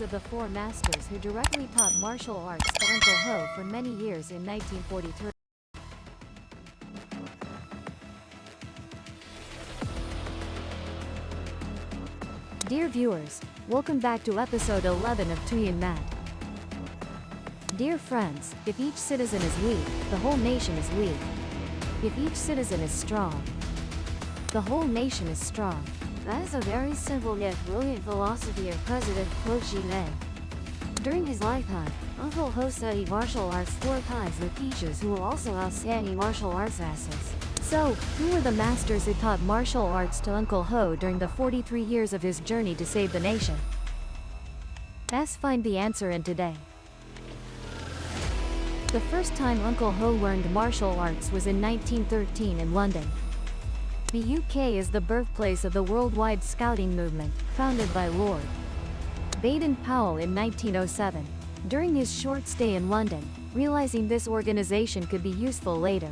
of the four masters who directly taught martial arts to Uncle Ho for many years in 1943. Dear viewers, welcome back to episode 11 of Tuyin Mat. Dear friends, if each citizen is weak, the whole nation is weak. If each citizen is strong, the whole nation is strong. That is a very simple yet brilliant philosophy of President Ho Chi Minh. During his lifetime, Uncle Ho studied martial arts 4 times with teachers who were also outstanding martial arts masters. So, who were the masters who taught martial arts to Uncle Ho during the 43 years of his journey to save the nation? Let's find the answer in today. The first time Uncle Ho learned martial arts was in 1913 in London. The UK is the birthplace of the worldwide scouting movement, founded by Lord Baden-Powell in 1907. During his short stay in London, realizing this organization could be useful later,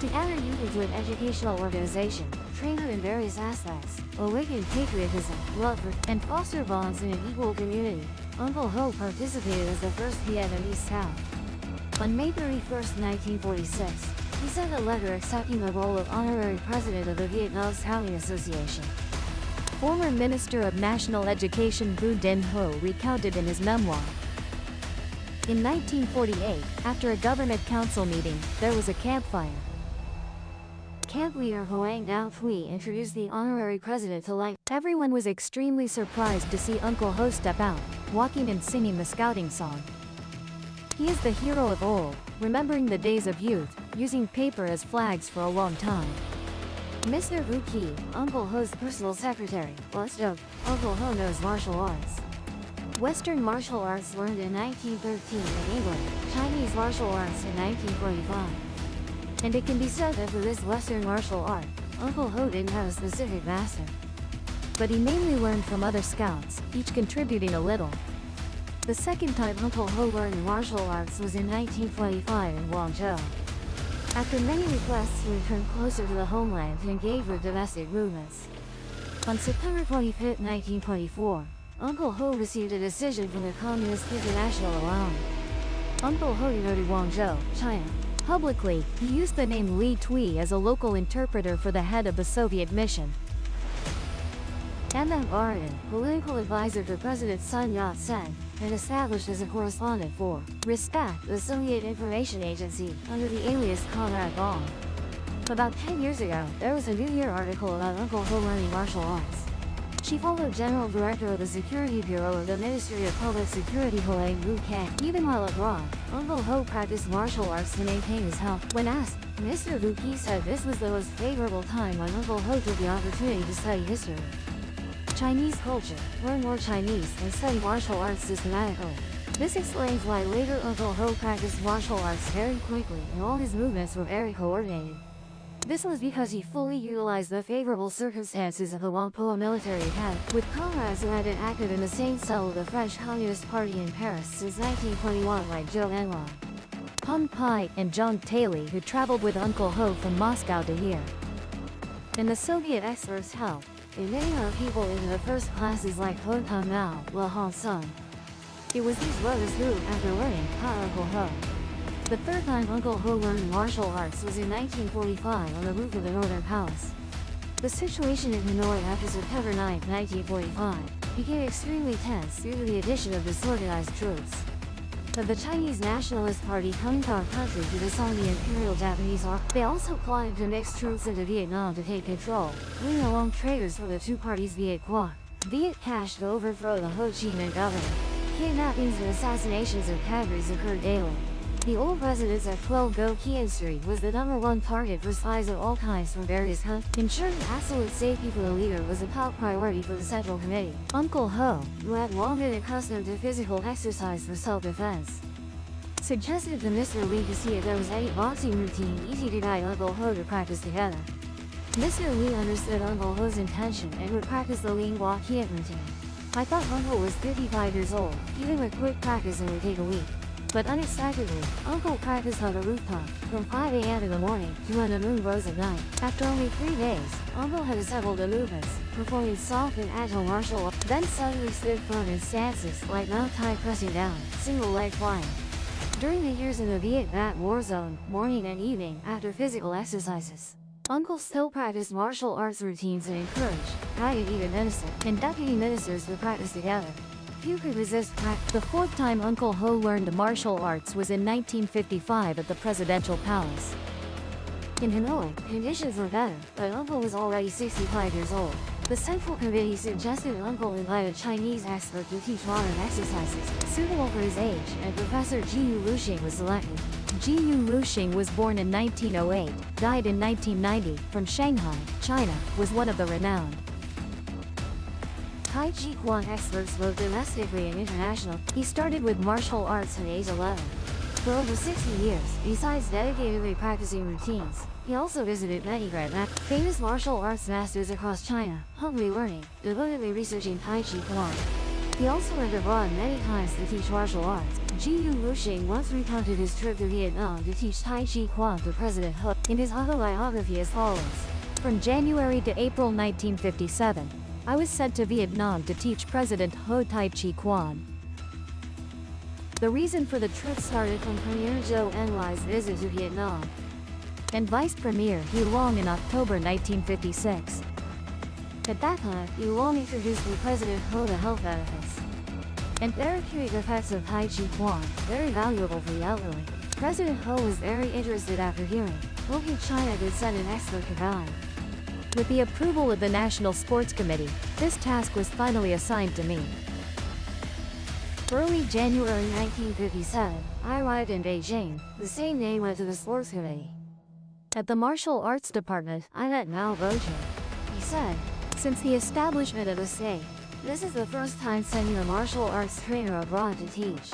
to gather youth into an educational organization, train them in various aspects, awaken patriotism, love for, and foster bonds in an equal community, Uncle Ho participated as the first Vietnamese scout. On May 31, 1946, he sent a letter accepting the role of honorary president of the Vietnam Scouting Association. Former Minister of National Education Vu Dinh Ho recounted in his memoir. In 1948, after a government council meeting, there was a campfire. Camp leader Hoang Dao Thuy introduced the honorary president to life. Everyone was extremely surprised to see Uncle Ho step out, walking and singing the scouting song. He is the hero of old, remembering the days of youth, using paper as flags for a long time. Mr. Vu Ki, Uncle Ho's personal secretary, once joked, Uncle Ho knows martial arts. Western martial arts learned in 1913 in England, Chinese martial arts in 1945. And it can be said that for this Western martial art, Uncle Ho didn't have a specific master. But he mainly learned from other scouts, each contributing a little. The second time Uncle Ho learned martial arts was in 1925 in Guangzhou. After many requests to return closer to the homeland to engage with domestic movements. On September 25, 1924, Uncle Ho received a decision from the Communist International allowing Uncle Ho to go to Guangzhou, China. Publicly, he used the name Li Tui as a local interpreter for the head of the Soviet mission. M.M. Baradin, political advisor to President Sun Yat-sen, and established as a correspondent for Respect, the Soviet Information Agency, under the alias Conrad Bong. About 10 years ago, there was a New Year article about Uncle Ho learning martial arts. She followed General Director of the Security Bureau of the Ministry of Public Security Hoang Vu Kang. Even while abroad, Uncle Ho practiced martial arts to maintain his health. When asked, Mr. Vu Ki said this was the most favorable time when Uncle Ho took the opportunity to study history, Chinese culture, learn more Chinese, and study martial arts systematically. This explains why later Uncle Ho practiced martial arts very quickly and all his movements were very coordinated. This was because he fully utilized the favorable circumstances of the Whampoa military academy, with comrades who had been active in the same cell of the French Communist Party in Paris since 1921 like Zhou Enlai, Peng Pai, and Zhang Taili, who traveled with Uncle Ho from Moscow to here. And the Soviet experts helped, admitting our people into the first classes like Ho Tang Mao, La Hong Sun. It was these brothers who, after learning, taught Uncle Ho. The third time Uncle Ho learned martial arts was in 1945 on the roof of the Northern Palace. The situation in Hanoi after September 9, 1945, became extremely tense due to the addition of disorganized troops of the Chinese Nationalist Party coming to our country to disarm the Imperial Japanese Army. They also plotted to mix troops into Vietnam to take control, bringing along traitors from the two parties Viet Quoc, Viet Cash to overthrow the Ho Chi Minh government. Kidnappings and assassinations of cadres occurred daily. The old residence at 12 Go Kien Street was the #1 target for spies of all kinds from various countries. Ensuring absolute safety for the leader was a top priority for the Central Committee. Uncle Ho, who had long been accustomed to physical exercise for self-defense, suggested to Mr. Lee to see if there was any boxing routine easy to guide Uncle Ho to practice together. Mr. Lee understood Uncle Ho's intention and would practice the Ling Hua Kien routine. I thought Uncle was 55 years old, even with quick practice it would take a week. But unexpectedly, Uncle practiced on a rooftop from 5 a.m. in the morning to when the moon rose at night. After only 3 days, Uncle had assembled the movements, performing soft and agile martial arts, then suddenly stood firm in stances like Mount Tai pressing down, single leg flying. During the years in the Vietnam war zone, morning and evening after physical exercises, Uncle still practiced martial arts routines and encouraged, guided even minister and deputy ministers to practice together. Few could resist practice. The fourth time Uncle Ho learned martial arts was in 1955 at the presidential palace. In Hanoi, conditions were better, but Uncle was already 65 years old. The Central Committee suggested Uncle invite a Chinese expert to teach modern exercises suitable for his age, and Professor Jiu Luxing was selected. Jiu Luxing was born in 1908, died in 1990, from Shanghai, China, was one of the renowned Tai Chi Chuan experts both domestically and international. He started with martial arts at age 11. For over 60 years, besides dedicatedly practicing routines, he also visited many famous martial arts masters across China, humbly learning, devotedly researching Tai Chi Chuan. He also went abroad many times to teach martial arts. Jiu Luxing once recounted his trip to Vietnam to teach Tai Chi Chuan to President Ho in his autobiography as follows. From January to April 1957, I was sent to Vietnam to teach President Ho Tai Chi Chuan. The reason for the trip started from Premier Zhou Enlai's visit to Vietnam and Vice Premier Hu Long in October 1956. At that time, Hu Long introduced to President Ho the health benefits and therapeutic effects of Tai Chi Chuan, very valuable for the elderly. President Ho was very interested after hearing, hoping China could send an expert to guide. With the approval of the National Sports Committee, this task was finally assigned to me. Early January 1957, I arrived in Beijing. The same day went to the Sports Committee. At the Martial Arts Department, I met Mao Bojo. He said, since the establishment of the state, this is the first time sending a martial arts trainer abroad to teach.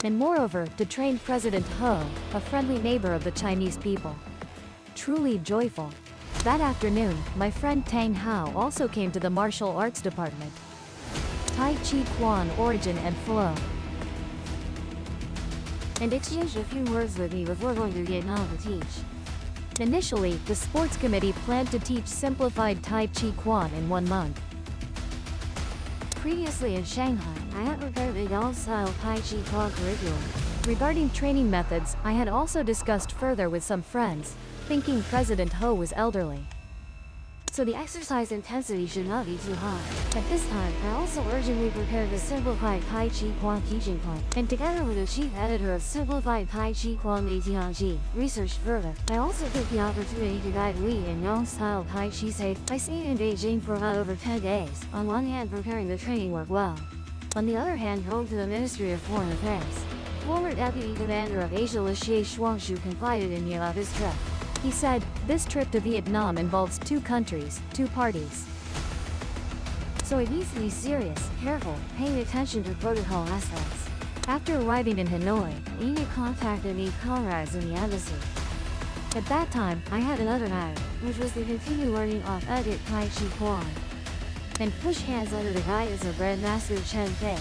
And moreover, to train President Ho, a friendly neighbor of the Chinese people. Truly joyful. That afternoon, my friend Tang Hao also came to the Martial Arts Department. Tai Chi Chuan Origin and Flow. And exchanged a few words with me before going to Vietnam to teach. Initially, the Sports Committee planned to teach simplified Tai Chi Chuan in 1 month. Previously in Shanghai, I had prepared the Yang-style Tai Chi Chuan curriculum. Regarding training methods, I had also discussed further with some friends, thinking President Ho was elderly, so the exercise intensity should not be too high. At this time, I also urgently prepared the simplified Tai Chi Chuan teaching plan, and together with the chief editor of Simplified Tai Chi Chuan Li Tianji, researched further. I also took the opportunity to guide Li in Yang-style Tai Chi Sei. I stayed in Beijing for about over 10 days, on one hand preparing the training work well, on the other hand going to the Ministry of Foreign Affairs. Former Deputy Commander of Asia Li Shuangshu confided in me about this trip. He said, this trip to Vietnam involves 2 countries, 2 parties. So it needs to be serious, careful, paying attention to protocol aspects. After arriving in Hanoi, Ina contacted me comrades in the embassy. At that time, I had another matter, which was to continue learning authentic Tai Chi Chuan and push hands under the guidance of Grand Master Chen Fei.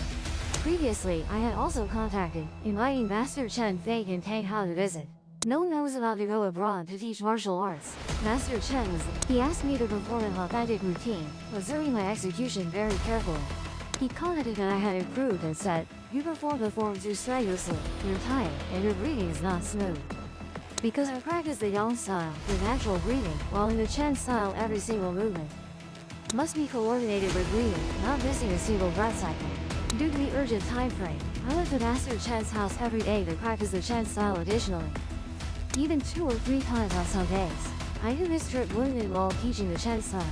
Previously, I had also contacted, inviting Master Chen Fei and Tang Hao to visit. No one was about to go abroad to teach martial arts. Master Chen was. He asked me to perform an authentic routine, observing my execution very carefully. He commented that I had improved and said, you perform the form too strenuously, you're tired, and your breathing is not smooth. Because I practice the Yang style, the natural breathing, while in the Chen style every single movement must be coordinated with breathing, not missing a single breath cycle. Due to the urgent time frame, I went to Master Chen's house every day to practice the Chen style additionally, even 2 or 3 times on some days. I knew this trip wouldn't involve teaching the Chen style,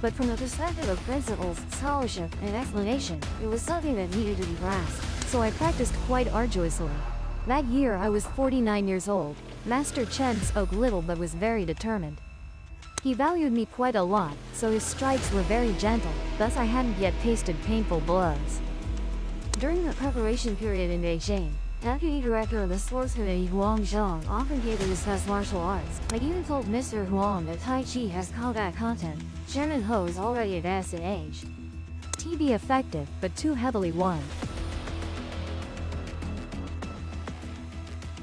but from the perspective of principles, scholarship, and explanation, it was something that needed to be grasped. So I practiced quite arduously. That year I was 49 years old. Master Chen spoke little but was very determined. He valued me quite a lot, so his strikes were very gentle, thus I hadn't yet tasted painful blows. During the preparation period in Beijing, Deputy Director of the Sports Committee Huang Zhang often gave to discuss martial arts. I even told Mr. Huang that Tai Chi has combat content. Chairman Ho is already advanced in age. To be effective, but too heavily won.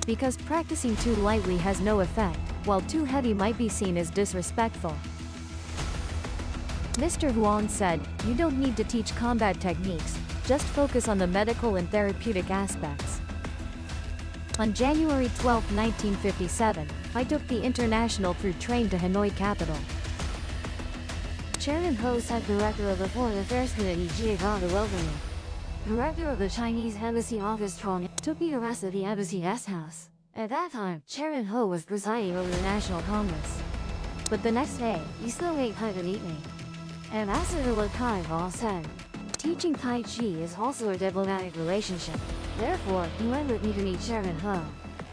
because practicing too lightly has no effect, while too heavy might be seen as disrespectful. Mr. Huang said, "You don't need to teach combat techniques, just focus on the medical and therapeutic aspects." On January 12, 1957, I took the international through train to Hanoi capital. Chairman Ho said Director of the Foreign Affairs Committee Jie Ga to welcome me. Director of the Chinese Embassy Office Trong took me to rest at the embassy guest house. At that time, Chairman Ho was presiding over the National Congress. But the next day, he still made time to meet me. Ambassador Le Kai Val said, "Teaching Tai Chi is also a diplomatic relationship. Therefore, he went with me to meet Chairman Ho."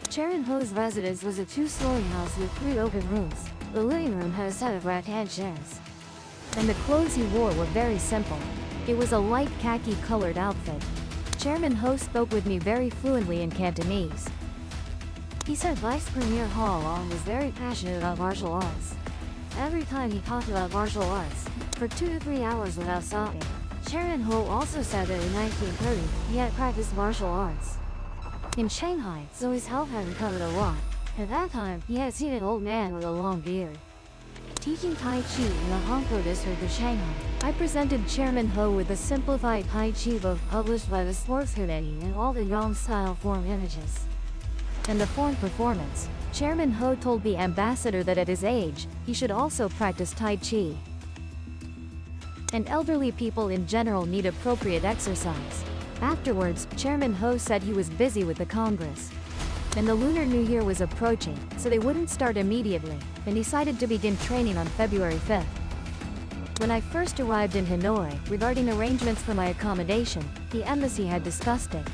Chairman Ho's residence was a two-story house with 3 open rooms. The living room had a set of rattan chairs. And the clothes he wore were very simple. It was a light khaki-colored outfit. Chairman Ho spoke with me very fluently in Cantonese. He said Vice Premier Ha Long was very passionate about martial arts. Every time he talked about martial arts, for 2 to 3 hours without stopping. Chairman Ho also said that in 1930, he had practiced martial arts in Shanghai, so his health had recovered a lot. At that time, he had seen an old man with a long beard teaching Tai Chi in the Hongkou district of Shanghai. I presented Chairman Ho with a simplified Tai Chi book published by the Sports Committee and all the Yang-style form images. And the form performance. Chairman Ho told the ambassador that at his age, he should also practice Tai Chi. And elderly people in general need appropriate exercise. Afterwards, Chairman Ho said he was busy with the Congress. And the Lunar New Year was approaching, so they wouldn't start immediately, and decided to begin training on February 5th. When I first arrived in Hanoi, regarding arrangements for my accommodation, the embassy had discussed it.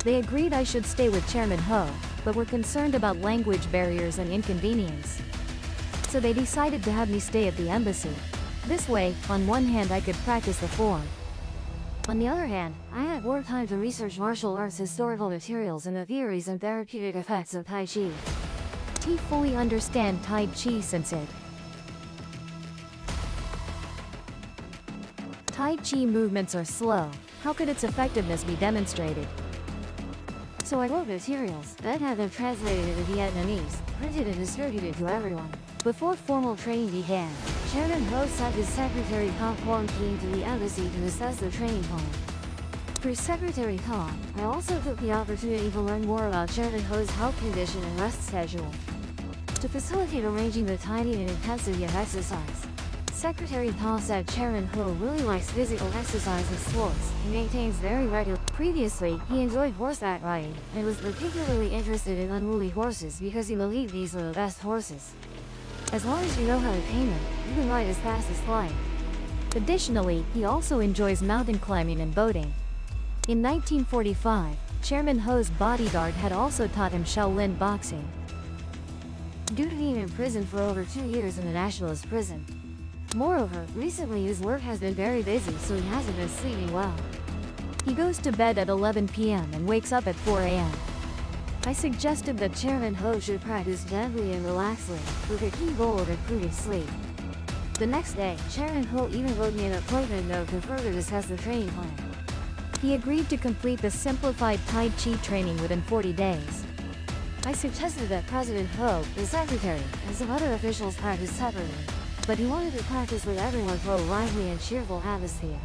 They agreed I should stay with Chairman Ho, but were concerned about language barriers and inconvenience. So they decided to have me stay at the embassy. This way, on one hand I could practice the form. On the other hand, I had more time to research martial arts historical materials and the theories and therapeutic effects of Tai Chi. He fully understand Tai Chi since it. Tai Chi movements are slow. How could its effectiveness be demonstrated? So I wrote materials, then had them translated into Vietnamese, printed and distributed to everyone. Before formal training began, Chairman Ho sent his secretary Ta Quang came to the embassy to assess the training plan. For Secretary Ta, I also took the opportunity to learn more about Chairman Ho's health condition and rest schedule, to facilitate arranging the timing and intensity of exercise. Secretary Ta said Chairman Ho really likes physical exercise and sports, and maintains very regular. Previously, he enjoyed horseback riding, and was particularly interested in unruly horses because he believed these were the best horses. As long as you know how to tame them, you can ride as fast as flying. Additionally, he also enjoys mountain climbing and boating. In 1945, Chairman Ho's bodyguard had also taught him Shaolin boxing. Due to being imprisoned for over 2 years in the nationalist prison. Moreover, recently his work has been very busy, so he hasn't been sleeping well. He goes to bed at 11 p.m. and wakes up at 4 a.m. I suggested that Chairman Ho should practice gently and relaxedly, with a key goal of improving sleep. The next day, Chairman Ho even wrote me an appointment note to further discuss the training plan. He agreed to complete the simplified Tai Chi training within 40 days. I suggested that President Ho, the secretary, and some other officials practice separately, but he wanted to practice with everyone for a lively and cheerful atmosphere.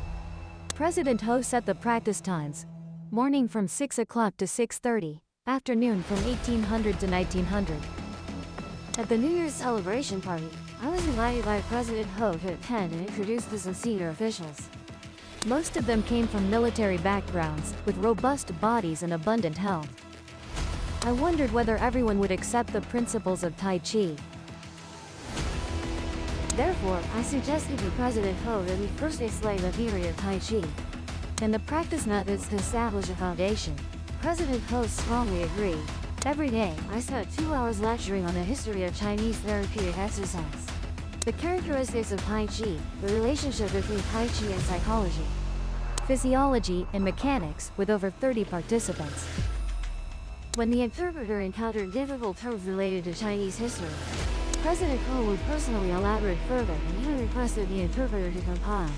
President Ho set the practice times: morning from 6 o'clock to 6:30, afternoon from 1800 to 1900. At the New Year's celebration party, I was invited by President Ho to attend and introduced to some senior officials. Most of them came from military backgrounds, with robust bodies and abundant health. I wondered whether everyone would accept the principles of Tai Chi. Therefore, I suggested to President Ho that we first explain the theory of Tai Chi and the practice methods to establish a foundation. President Ho strongly agreed. Every day, I spent 2 hours lecturing on the history of Chinese therapeutic exercise, the characteristics of Tai Chi, the relationship between Tai Chi and psychology, physiology, and mechanics, with over 30 participants. When the interpreter encountered difficult terms related to Chinese history, President Ho would personally elaborate further and even requested the interpreter to compile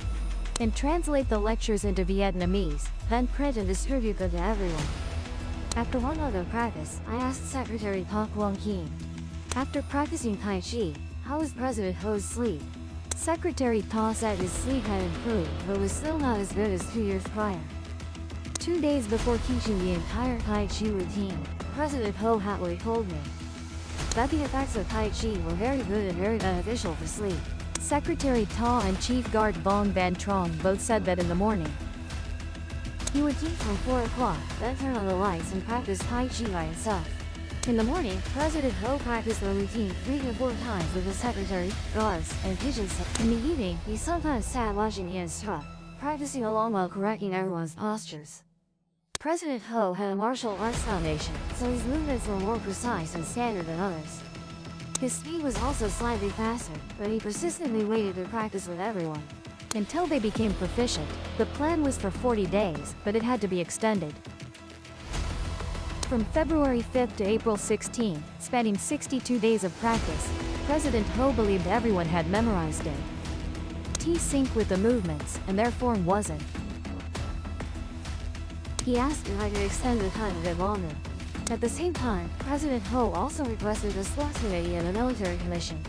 and translate the lectures into Vietnamese, then print and distribute them to everyone. After one other practice, I asked Secretary Park Wong-Kim, after practicing Tai Chi, how was President Ho's sleep? Secretary Ta said his sleep had improved, but was still not as good as 2 years prior. 2 days before teaching the entire Tai Chi routine, President Ho happily told me that the effects of Tai Chi were very good and very beneficial for sleep. Secretary Ta and Chief Guard Bong Van Trong both said that in the morning, he would teach from 4 o'clock, then turn on the lights and practice Tai Chi by himself. In the morning, President Ho practiced the routine 3 to 4 times with the secretary, guards, and pigeons. In the evening, he sometimes sat watching the instruct, practicing along while correcting everyone's postures. President Ho had a martial arts foundation, so his movements were more precise and standard than others. His speed was also slightly faster, but he persistently waited to practice with everyone until they became proficient. The plan was for 40 days, but it had to be extended. From February 5th to April 16th, spanning 62 days of practice, President Ho believed everyone had memorized it. T-sync with the movements, and their form wasn't. He asked if I could extend the time a bit longer. At the same time, President Ho also requested a sports committee and a military commission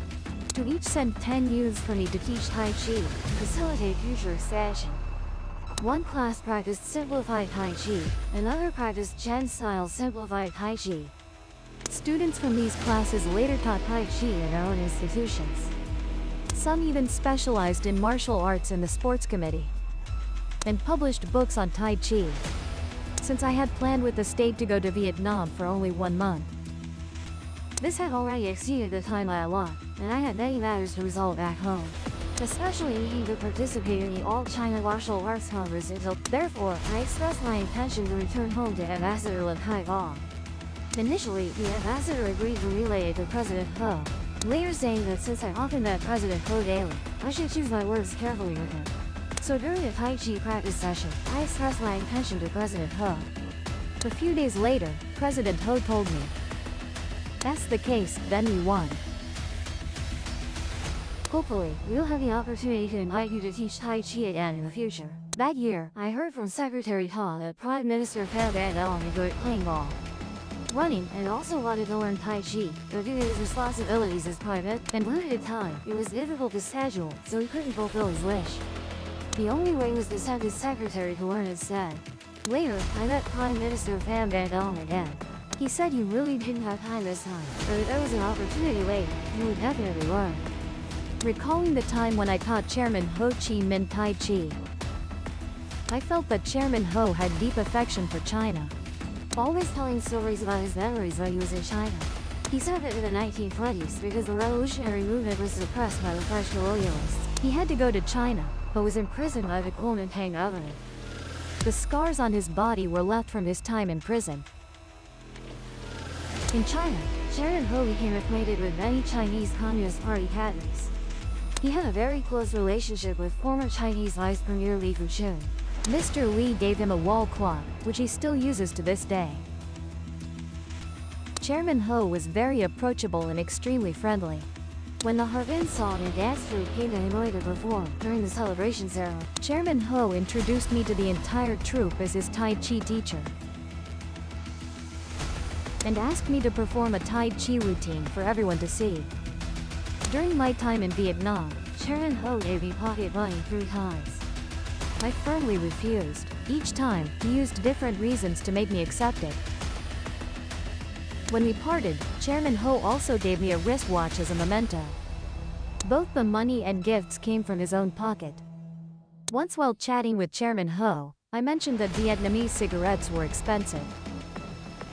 to each send 10 youths for me to teach Tai Chi, to facilitate future expansion. One class practiced simplified Tai Chi, another practiced Chen-style simplified Tai Chi. Students from these classes later taught Tai Chi in their own institutions. Some even specialized in martial arts in the sports committee and published books on Tai Chi. Since I had planned with the state to go to Vietnam for only 1 month, this had already exceeded the time I allotted, and I had many matters to resolve back home, especially needing to participate in the All-China Martial Arts Congress until. Therefore, I expressed my intention to return home to Ambassador Lim Hai Bong. Initially, the ambassador agreed to relay it to President Ho, later saying that since I often met President Ho daily, I should choose my words carefully with him. So during a Tai Chi practice session, I expressed my intention to President Ho. A few days later, President Ho told me, "That's the case, then we won. Hopefully, we'll have the opportunity to invite you to teach Tai Chi again in the future." That year, I heard from Secretary Ta that Prime Minister Pham Van Dong enjoyed playing ball, running, and also wanted to learn Tai Chi, but due to his responsibilities as private and limited time, it was difficult to schedule, so he couldn't fulfill his wish. The only way was to send his secretary to learn instead. Later, I met Prime Minister Pham Van Dong again. He said he really didn't have time this time, but if there was an opportunity later, he would definitely learn. Recalling the time when I taught Chairman Ho Chi Minh Tai Chi, I felt that Chairman Ho had deep affection for China, always telling stories about his memories while he was in China. He said that in the 1920s, because the revolutionary movement was suppressed by the French colonialists, he had to go to China, but was imprisoned by the Kuomintang government. The scars on his body were left from his time in prison. In China, Chairman Ho became acquainted with many Chinese Communist Party cadres. He had a very close relationship with former Chinese Vice Premier Li Fuchun. Mr. Li gave him a wall clock, which he still uses to this day. Chairman Ho was very approachable and extremely friendly. When the Harbin song and dance troupe came to Hanoi to perform during the celebration ceremony, Chairman Ho introduced me to the entire troupe as his Tai Chi teacher and asked me to perform a Tai Chi routine for everyone to see. During my time in Vietnam, Chairman Ho gave me pocket money 3 times. I firmly refused. Each time, he used different reasons to make me accept it. When we parted, Chairman Ho also gave me a wristwatch as a memento. Both the money and gifts came from his own pocket. Once while chatting with Chairman Ho, I mentioned that Vietnamese cigarettes were expensive.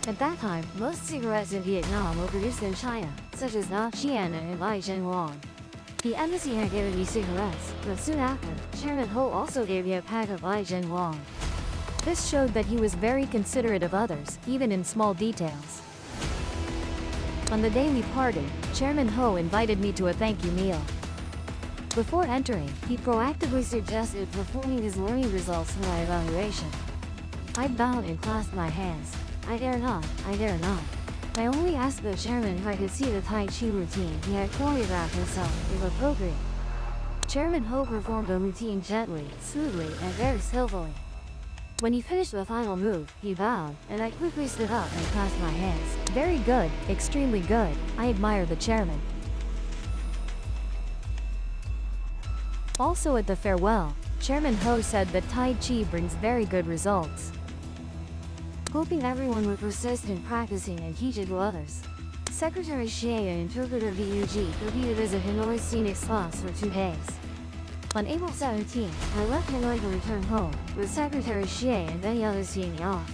At that time, most cigarettes in Vietnam were produced in China, such as Na Chien and Bai Chen Wong. The embassy had given me cigarettes, but soon after, Chairman Ho also gave me a pack of Bai Chen Wong. This showed that he was very considerate of others, even in small details. On the day we parted, Chairman Ho invited me to a thank you meal. Before entering, he proactively suggested performing his learning results for my evaluation. I bowed and clasped my hands. I dare not, I dare not. I only asked the chairman if I could see the Tai Chi routine he had choreographed himself, if appropriate. Chairman Ho performed the routine gently, smoothly, and very skillfully. When he finished the final move, he bowed, and I quickly stood up and clasped my hands. Very good, extremely good. I admire the chairman. Also at the farewell, Chairman Ho said that Tai Chi brings very good results, hoping everyone would persist in practicing and teach it to others. Secretary Xie and interpreter Vug completed as a Hanoi scenic spots for 2 days. On April 17, I left Hanoi to return home, with Secretary Xie and many others seeing me off.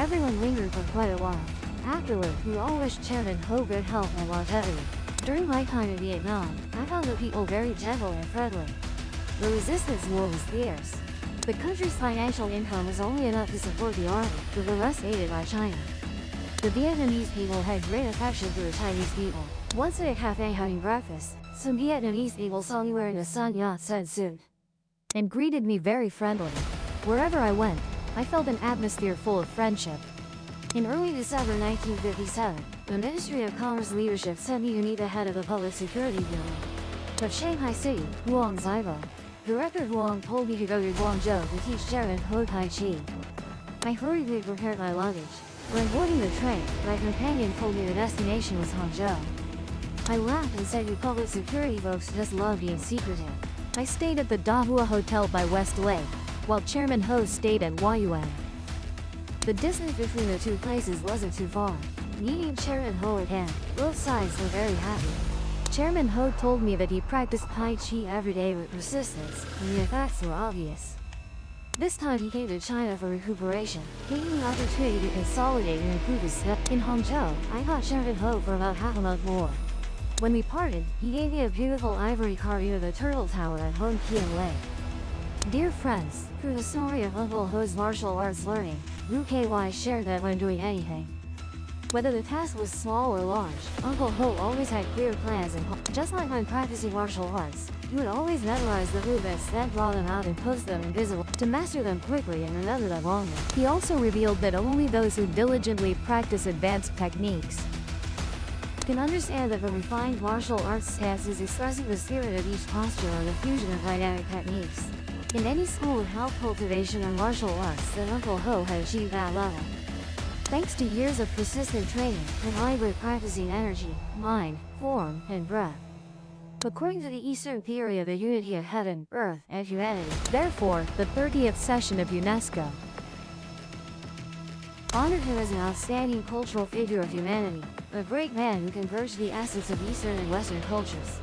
Everyone lingered for quite a while. Afterward, we all wished Chairman Ho good health and longevity. During my time in Vietnam, I found the people very gentle and friendly. The resistance war was fierce. The country's financial income was only enough to support the army, with the rest aided by China. The Vietnamese people had great affection for the Chinese people. Once at a cafe having breakfast, some Vietnamese people saw me wearing a Sun Yat-sen suit and greeted me very friendly. Wherever I went, I felt an atmosphere full of friendship. In early December 1957, the Ministry of Commerce leadership sent me to meet the head of the Public Security Bureau of Shanghai City, Huang Zibo. Director Huang told me to go to Guangzhou to teach Chairman Ho Tai Chi. I hurriedly prepared my luggage. When boarding the train, my companion told me the destination was Hangzhou. I laughed and said you public security folks just love being secretive. I stayed at the Dahua Hotel by West Lake, while Chairman Ho stayed at Huayuan. The distance between the two places wasn't too far. Meeting Chairman Ho again, both sides were very happy. Chairman Ho told me that he practiced Tai Chi every day with persistence, and the effects were obvious. This time he came to China for recuperation, taking the opportunity to consolidate and improve his step. In Hangzhou, I got Chairman Ho for about half a month more. When we parted, he gave me a beautiful ivory carving of the Turtle Tower at Ho Chi Minh. Dear friends, through the story of Uncle Ho's martial arts learning, Wu KY shared that when doing anything, whether the task was small or large, Uncle Ho always had clear plans and just like when practicing martial arts, he would always memorize the movements, then draw them out and post them invisible to master them quickly and remember them longer. He also revealed that only those who diligently practice advanced techniques can understand that the refined martial arts stance is expressing the spirit of each posture or the fusion of dynamic techniques. In any school of health cultivation or martial arts, then Uncle Ho had achieved that level. Thanks to years of persistent training, combined with practicing energy, mind, form, and breath. According to the Eastern theory of the unity of heaven, earth, and humanity, therefore, the 30th session of UNESCO honored him as an outstanding cultural figure of humanity, a great man who converged the essence of Eastern and Western cultures.